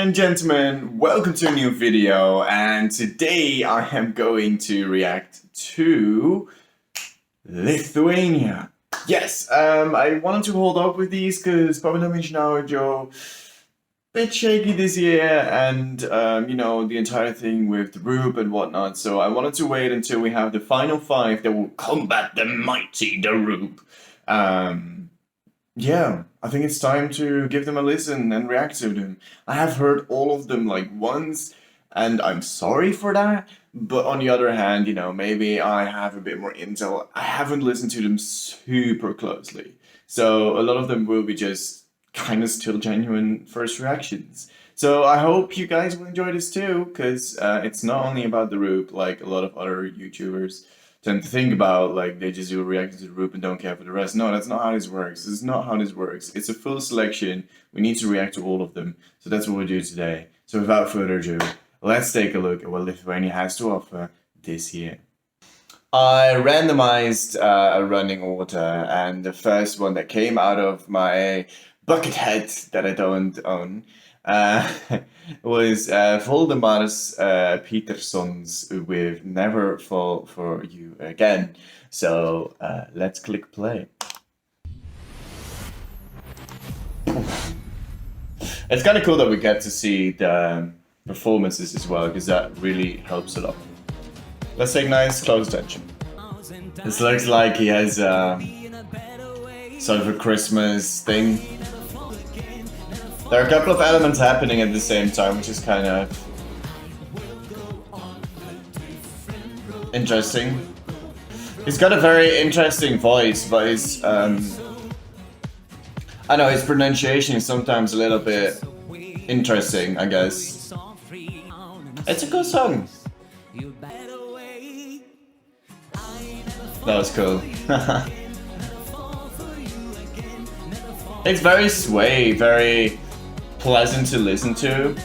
and gentlemen, welcome to a new video, and today I am going to react to Lithuania. Yes, I wanted to hold up with these because paslapčių are a bit shaky this year, and you know, the entire thing with the Roop and whatnot, so I wanted to wait until we have the final 5 that will combat the mighty the Roop. Yeah, I think it's time to give them a listen and react to them. I have heard all of them like once, and I'm sorry for that. But on the other hand, you know, maybe I have a bit more intel. I haven't listened to them super closely. So a lot of them will be just kind of still genuine first reactions. So I hope you guys will enjoy this too, because it's not only about the Roop, like a lot of other YouTubers tend to think about, like they just do a reaction to the Roop and don't care for the rest. No, that's not how this works. This is not how this works. It's a full selection. We need to react to all of them. So that's what we'll do today. So without further ado, let's take a look at what Lithuania has to offer this year. I randomized a running order, and the first one that came out of my bucket hat that I don't own was Voldemar's Petersons with Never Fall For You Again. So let's click play. It's kind of cool that we get to see the performances as well, because that really helps a lot. Let's take nice close attention. This looks like he has sort of a Christmas thing. There are a couple of elements happening at the same time, which is kind of interesting. He's got a very interesting voice, but his I know his pronunciation is sometimes a little bit interesting, I guess. It's a good song. That was cool. It's very sway, very pleasant to listen to.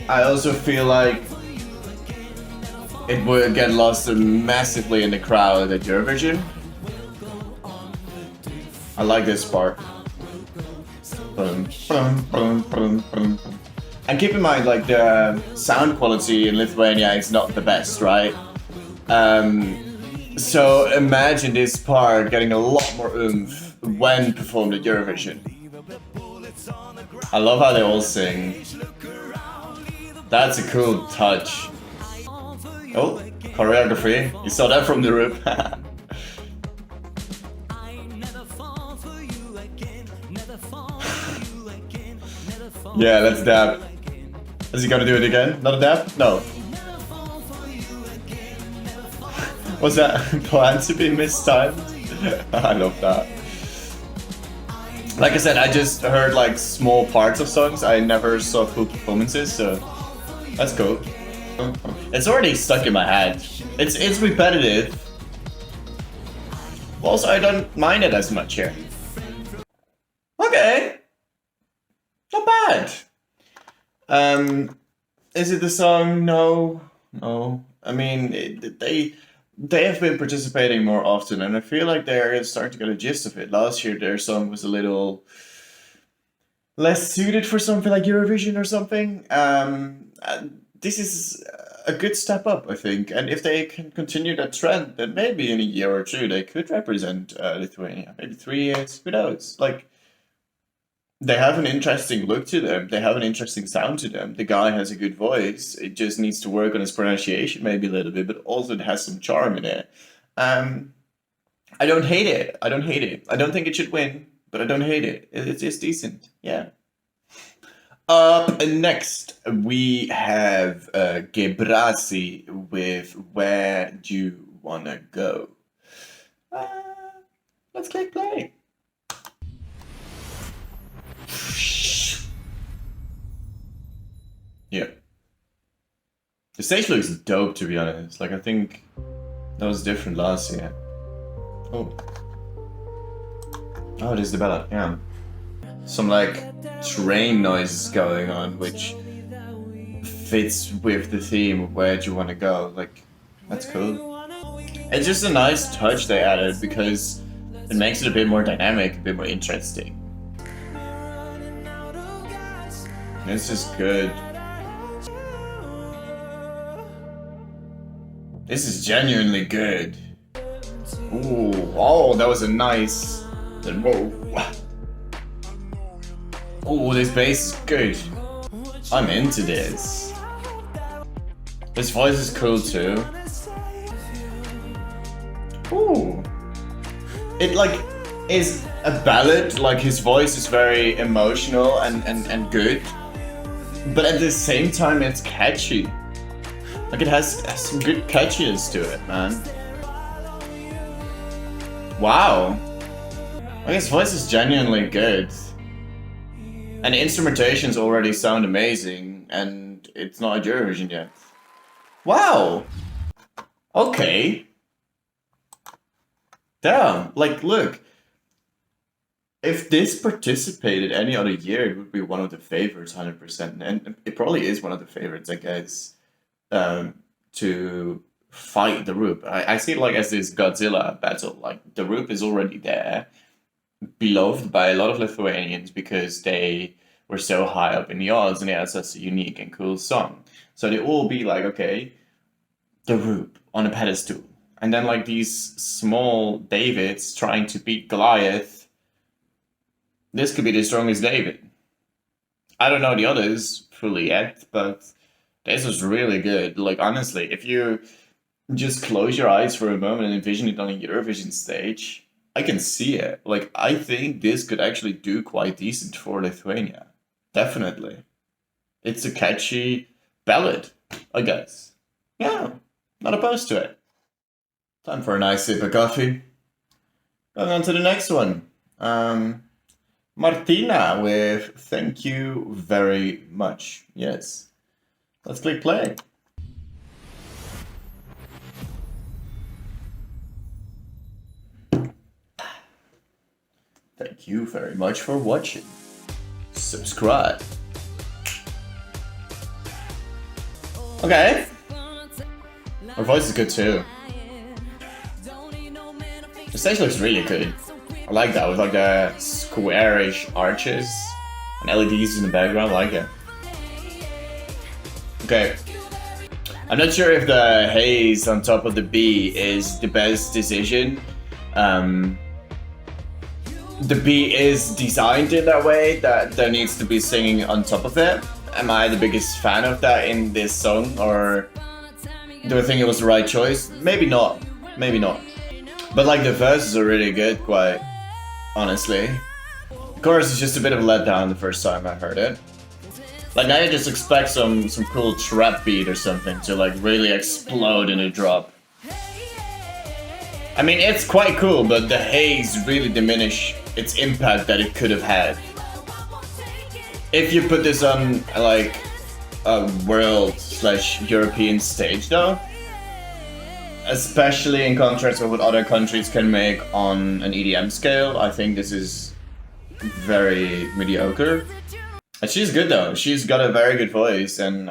I also feel like it would get lost massively in the crowd at Eurovision. I like this part. And keep in mind, like, the sound quality in Lithuania is not the best, right? So imagine this part getting a lot more oomph when performed at Eurovision. I love how they all sing. That's a cool touch. Oh, choreography. You saw that from the Roop. Yeah, let's dab. Is he gonna do it again? Not a dab? No. Was that planned to be mistimed? I love that. Like I said, I just heard like small parts of songs. I never saw full performances, so that's cool. It's already stuck in my head. It's repetitive. Also, I don't mind it as much here. Okay. Not bad. Is it the song? No. No. I mean, they have been participating more often, and I feel like they're starting to get a gist of it. Last year, their song was a little less suited for something like Eurovision or something. This is a good step up, I think. And if they can continue that trend, then maybe in a year or two, they could represent Lithuania. Maybe 3 years, who knows? Like, they have an interesting look to them. They have an interesting sound to them. The guy has a good voice. It just needs to work on his pronunciation maybe a little bit, but also it has some charm in it. I don't hate it. I don't hate it. I don't think it should win, but I don't hate it. It's decent. Yeah. Up next, we have Gebrasi with Where Do You Wanna Go? Let's click play. Yeah. The stage looks dope, to be honest. Like, I think that was different last year. Oh. Oh, it is the ballad, yeah. Some, like, train noises going on, which fits with the theme of Where Do You Wanna Go? Like, that's cool. It's just a nice touch they added, because it makes it a bit more dynamic, a bit more interesting. This is good. This is genuinely good. Ooh, oh, that was a nice. Whoa. Oh, this bass is good. I'm into this. His voice is cool too. Ooh. It like is a ballad, like his voice is very emotional and good. But at the same time it's catchy. Like it has some good catchiness to it, man. Wow. Like his voice is genuinely good. And the instrumentations already sound amazing, and it's not a Eurovision yet. Wow! Okay. Damn, like look. If this participated any other year, it would be one of the favorites, 100%. And it probably is one of the favorites, I guess, to fight the Roop. I see it like as this Godzilla battle. Like, the Roop is already there, beloved by a lot of Lithuanians because they were so high up in the odds and they had such a unique and cool song. So they all be like, okay, the Roop on a pedestal. And then like these small Davids trying to beat Goliath. This could be the strongest David. I don't know the others fully yet, but this was really good. Like honestly, if you just close your eyes for a moment and envision it on a Eurovision stage, I can see it. Like, I think this could actually do quite decent for Lithuania. Definitely. It's a catchy ballad, I guess. Yeah, not opposed to it. Time for a nice sip of coffee. Going on to the next one. Martina with Thank You Very Much. Yes. Let's click play. Thank you very much for watching. Subscribe. Okay. Her voice is good too. The stage looks really good. I like that with like the squarish arches and LEDs in the background. I like it. Okay. I'm not sure if the haze on top of the B is the best decision. The B is designed in that way that there needs to be singing on top of it. Am I the biggest fan of that in this song, or do I think it was the right choice? Maybe not. Maybe not. But like the verses are really good, quite honestly. The chorus is just a bit of a letdown the first time I heard it. Like now you just expect some cool trap beat or something to like really explode in a drop. I mean, it's quite cool, but the haze really diminish its impact that it could have had. If you put this on like a world/European stage though, especially in contrast with what other countries can make on an EDM scale, I think this is very mediocre. And she's good though, she's got a very good voice and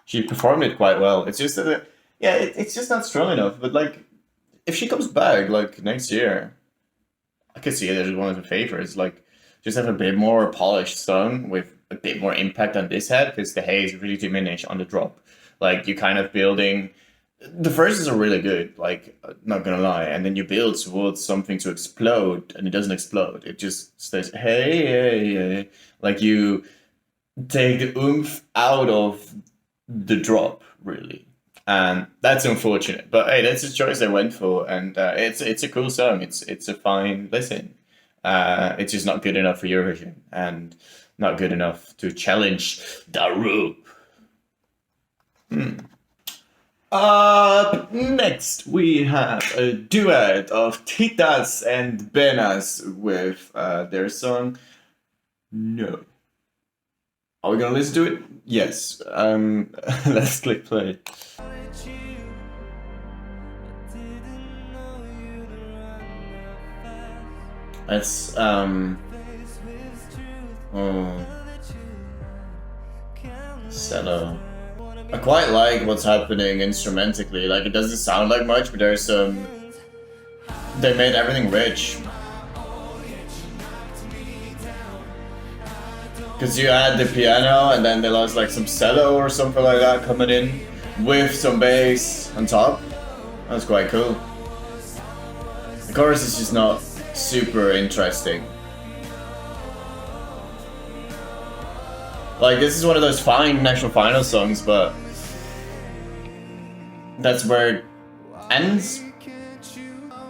she performed it quite well. It's just that, yeah, it's just not strong enough, but like, if she comes back like next year, I could see it as one of the favorites. Like, just have a bit more polished song with a bit more impact on this head, because the haze really diminish on the drop. Like, you kind of building. The verses are really good, like, not gonna lie, and then you build towards something to explode, and it doesn't explode. It just stays, hey, hey, hey. Like, you take the oomph out of the drop, really. And that's unfortunate, but hey, that's the choice I went for, and it's a cool song. It's a fine listen. It's just not good enough for Eurovision, and not good enough to challenge the Roop. Next we have a duet of Teus and Benaz with their song No. Are we gonna listen to it? Yes. Let's click play. It's cello. I quite like what's happening instrumentally. Like, it doesn't sound like much, but there's some. They made everything rich. Because you had the piano and then there was like some cello or something like that coming in with some bass on top. That's quite cool. The chorus is just not super interesting. Like, this is one of those fine national final songs, but that's where it ends.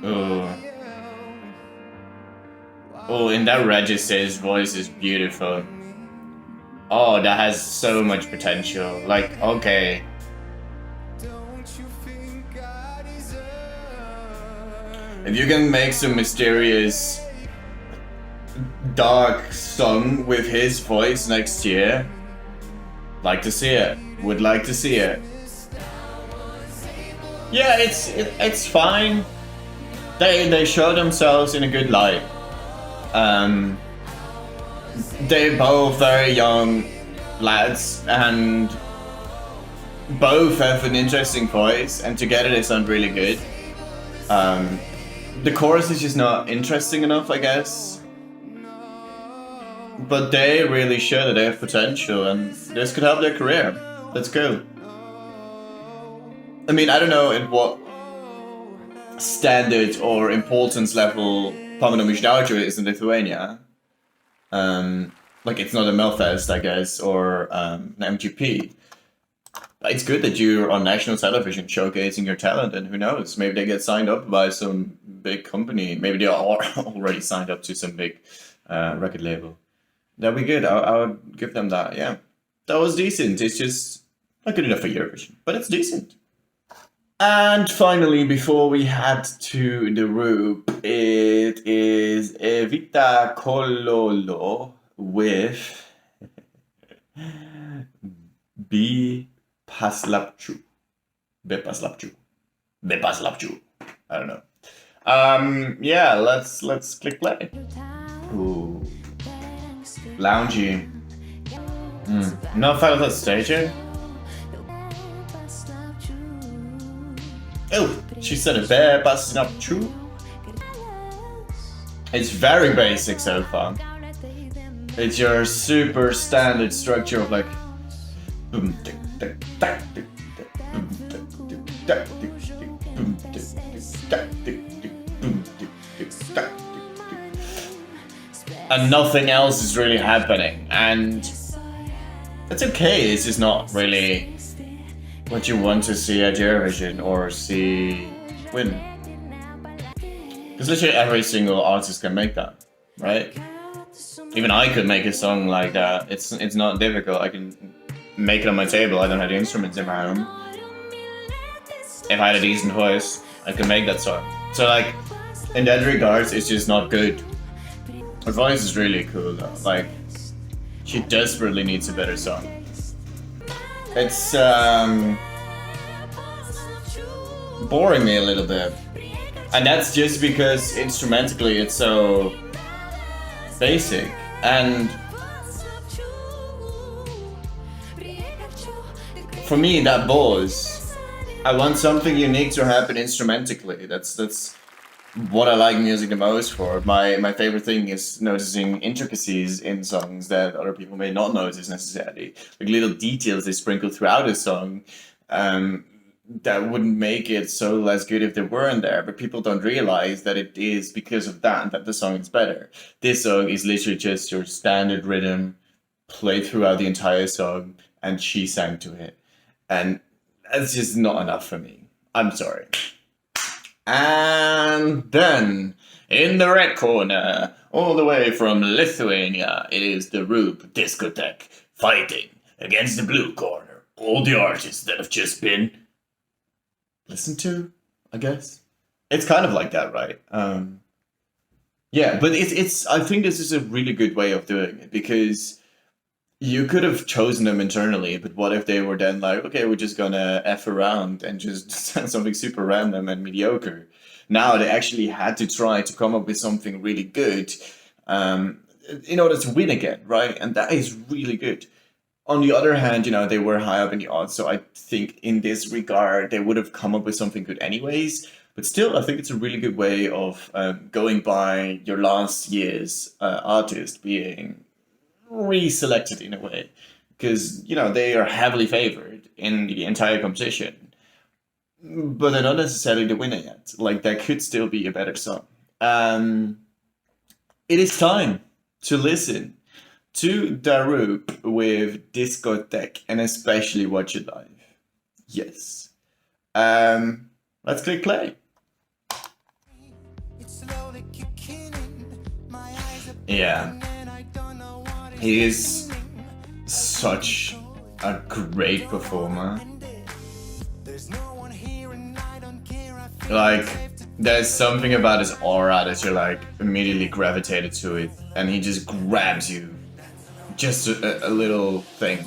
Ooh. Oh, in that register, his voice is beautiful. Oh, that has so much potential. Like, okay. If you can make some mysterious, dark song with his voice next year, like to see it. Would like to see it. Yeah, it's fine. They show themselves in a good light. They're both very young lads, and both have an interesting voice, and together they sound really good. The chorus is just not interesting enough, I guess. But they really show that they have potential, and this could help their career. That's cool. I mean, I don't know at what standard or importance level paslapčių is in Lithuania. Like, it's not a Melfest, I guess, or an MGP. It's good that you're on national television showcasing your talent, and who knows, maybe they get signed up by some big company. Maybe they are already signed up to some big record label. That'd be good. I would give them that, yeah. That was decent. It's just not good enough for Eurovision, but it's decent. And finally, before we head to the Roop, it is Evita Colo with paslapčių. I don't know. Yeah, let's click play. Ooh. Loungy. No final stage here? Oh, she said a bear paslapčių. It's very basic so far. It's your super standard structure of like and nothing else is really happening, and it's okay. It's just not really what you want to see at Eurovision or see win. Because literally every single artist can make that, right? Even I could make a song like that. It's not difficult. I can make it on my table. I don't have the instruments in my home. If I had a decent voice, I could make that song. So like, in that regards, it's just not good. Her voice is really cool though. Like, she desperately needs a better song. It's boring me a little bit. And that's just because instrumentally it's so basic. And for me, that bores. I want something unique to happen instrumentally. That's what I like music the most for. My favorite thing is noticing intricacies in songs that other people may not notice necessarily. Like little details they sprinkle throughout a song that wouldn't make it so less good if they weren't there. But people don't realize that it is because of that the song is better. This song is literally just your standard rhythm played throughout the entire song, and she sang to it. And that's just not enough for me. I'm sorry. And then, in the red corner, all the way from Lithuania, it is the Roop Discotheque fighting against the blue corner. All the artists that have just been listened to, I guess. It's kind of like that, right? Yeah, but it's. I think this is a really good way of doing it, because you could have chosen them internally, but what if they were then like, okay, we're just gonna F around and just send something super random and mediocre. Now they actually had to try to come up with something really good in order to win again, right? And that is really good. On the other hand, they were high up in the odds, so I think in this regard, they would have come up with something good anyways. But still, I think it's a really good way of going by your last year's artist being reselected in a way, because they are heavily favored in the entire competition, but they're not necessarily the winner yet. Like, there could still be a better song. It is time to listen to Roop with Discotheque, and especially watch it live. Yes. Let's click play. Yeah. He is such a great performer. Like, there's something about his aura that you're like immediately gravitated to it, and he just grabs you. Just a little thing.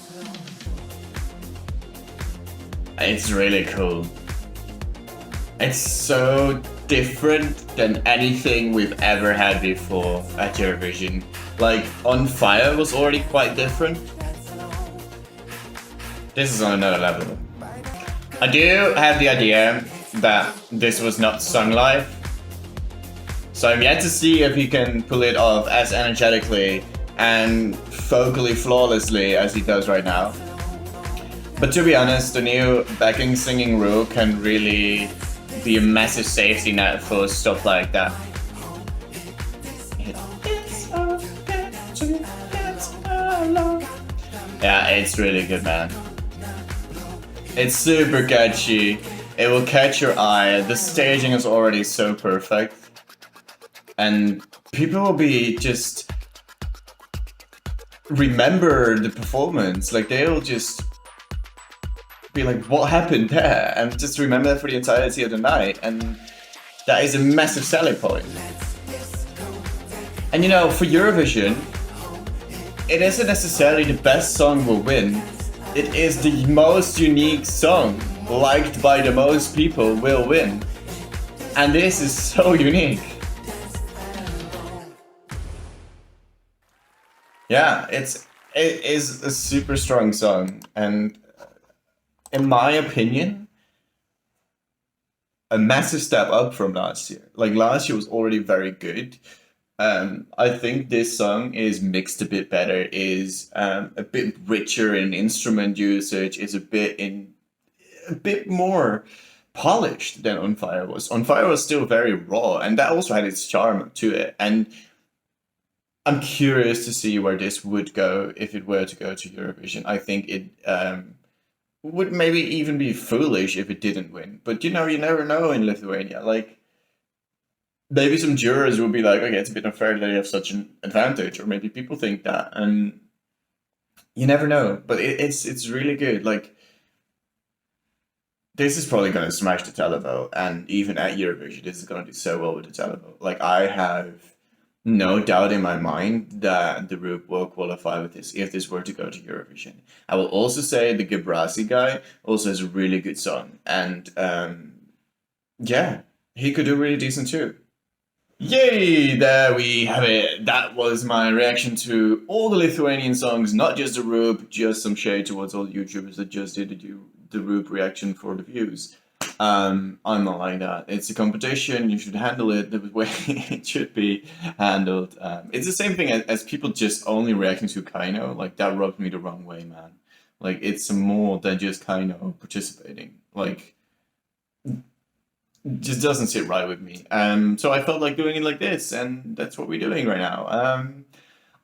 It's really cool. It's so different than anything we've ever had before at Eurovision. Like, On Fire was already quite different. This is on another level. I do have the idea that this was not sung live, so I'm yet to see if he can pull it off as energetically and vocally flawlessly as he does right now. But to be honest, the new backing singing Roop can really be a massive safety net for stuff like that. Yeah, it's really good, man. It's super catchy. It will catch your eye. The staging is already so perfect. And people will be just remember the performance. Like, they'll just be like, what happened there? And just remember that for the entirety of the night. And that is a massive selling point. And for Eurovision, it isn't necessarily the best song will win. It is the most unique song, liked by the most people, will win. And this is so unique. Yeah, it is a super strong song, and in my opinion, a massive step up from last year. Like, last year was already very good. I think this song is mixed a bit better, is a bit richer in instrument usage, is a bit more polished than On Fire was. On Fire was still very raw, and that also had its charm to it. And I'm curious to see where this would go if it were to go to Eurovision. I think it would maybe even be foolish if it didn't win. But you never know in Lithuania. Like, maybe some jurors will be like, okay, it's a bit unfair that they have such an advantage, or maybe people think that, and you never know. But it's really good. Like, this is probably going to smash the televote, and even at Eurovision, this is going to do so well with the televote. Like, I have no doubt in my mind that the Roop will qualify with this if this were to go to Eurovision. I will also say the Gebrasi guy also has a really good song, and yeah, he could do really decent too. Yay! There we have it. That was my reaction to all the Lithuanian songs, not just the Roop, just some shade towards all the YouTubers that just did the Roop reaction for the views. I'm not like that. It's a competition. You should handle it the way it should be handled. It's the same thing as people just only reacting to Kaino. Like, that rubbed me the wrong way, man. Like, it's more than just Kaino participating. Like, just doesn't sit right with me. So I felt like doing it like this, and that's what we're doing right now.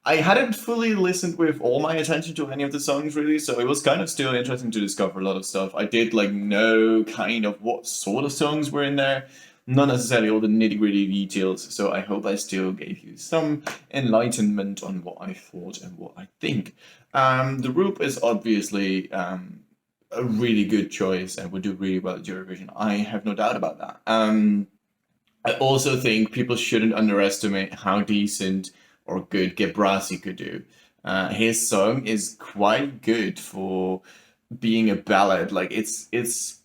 I hadn't fully listened with all my attention to any of the songs, really, so it was kind of still interesting to discover a lot of stuff. I did know kind of what sort of songs were in there, not necessarily all the nitty-gritty details, so I hope I still gave you some enlightenment on what I thought and what I think. The Roop is obviously a really good choice and would do really well at Eurovision. I have no doubt about that. I also think people shouldn't underestimate how decent or good Gebrasi could do. His song is quite good for being a ballad. Like, it's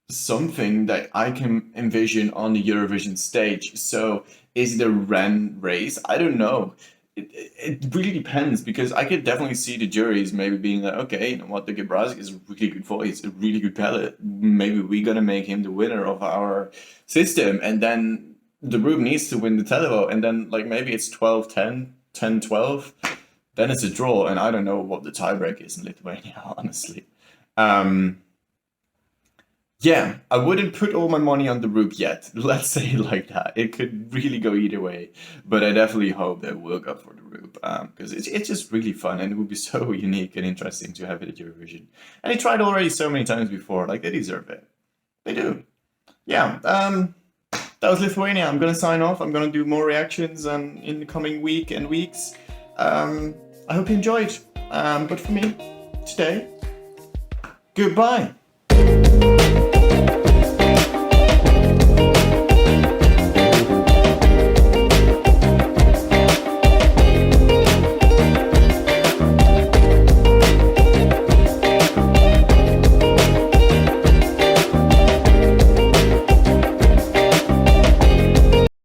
something that I can envision on the Eurovision stage. So is it a Ren race? I don't know. It really depends, because I could definitely see the juries maybe being like, okay, you know what, the Gebrasi is a really good voice, a really good ballad. Maybe we're gonna make him the winner of our system, and then the Roop needs to win the televote, and then like maybe it's 12-10, 10-12. then it's a draw, and I don't know what the tiebreak is in Lithuania, honestly. Um, yeah, I wouldn't put all my money on the Roop yet. Let's say it like that. It could really go either way, but I definitely hope they will go for the Roop because it's just really fun and it would be so unique and interesting to have it at Eurovision. And they tried already so many times before. Like they deserve it. They do. Yeah. That was Lithuania. I'm gonna sign off. I'm gonna do more reactions in the coming week and weeks. I hope you enjoyed. But for me, today, goodbye.